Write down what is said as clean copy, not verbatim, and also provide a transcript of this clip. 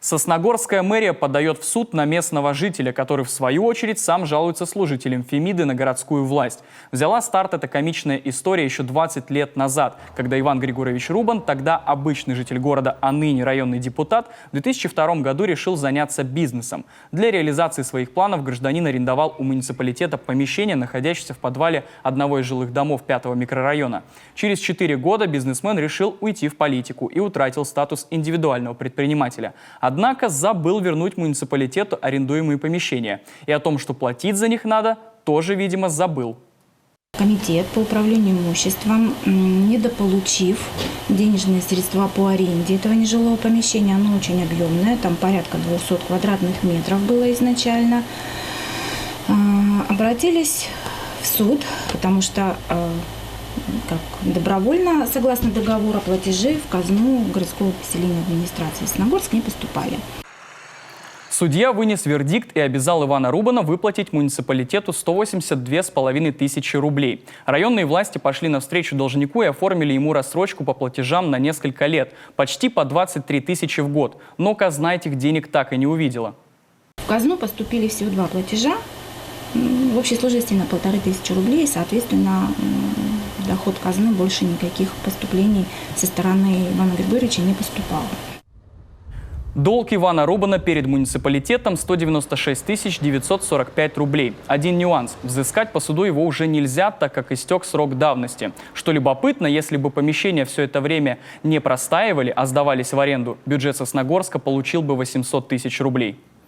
Сосногорская мэрия подает в суд на местного жителя, который, в свою очередь, сам жалуется служителям Фемиды на городскую власть. Взяла старт эта комичная история еще 20 лет назад, когда Иван Григорьевич Рубан, тогда обычный житель города, а ныне районный депутат, в 2002 году решил заняться бизнесом. Для реализации своих планов гражданин арендовал у муниципалитета помещение, находящееся в подвале одного из жилых домов 5-го микрорайона. Через 4 года бизнесмен решил уйти в политику и утратил статус индивидуального предпринимателя. Однако забыл вернуть муниципалитету арендуемые помещения. И о том, что платить за них надо, тоже, видимо, забыл. Комитет по управлению имуществом, недополучив денежные средства по аренде этого нежилого помещения, оно очень объемное, там порядка 200 квадратных метров было изначально, обратились в суд, потому что добровольно, согласно договору, платежи в казну городского поселения администрации Сосногорск не поступали. Судья вынес вердикт и обязал Ивана Рубана выплатить муниципалитету 182,5 тысячи рублей. Районные власти пошли навстречу должнику и оформили ему рассрочку по платежам на несколько лет, почти по 23 тысячи в год. Но казна этих денег так и не увидела. В казну поступили всего 2 платежа, в общей сложности на 1500 рублей, соответственно, в доход казны больше никаких поступлений со стороны Ивана Григорьевича не поступало. Долг Ивана Рубана перед муниципалитетом 196 945 рублей. Один нюанс – взыскать по суду его уже нельзя, так как истек срок давности. Что любопытно, если бы помещения все это время не простаивали, а сдавались в аренду, бюджет Сосногорска получил бы 800 тысяч рублей.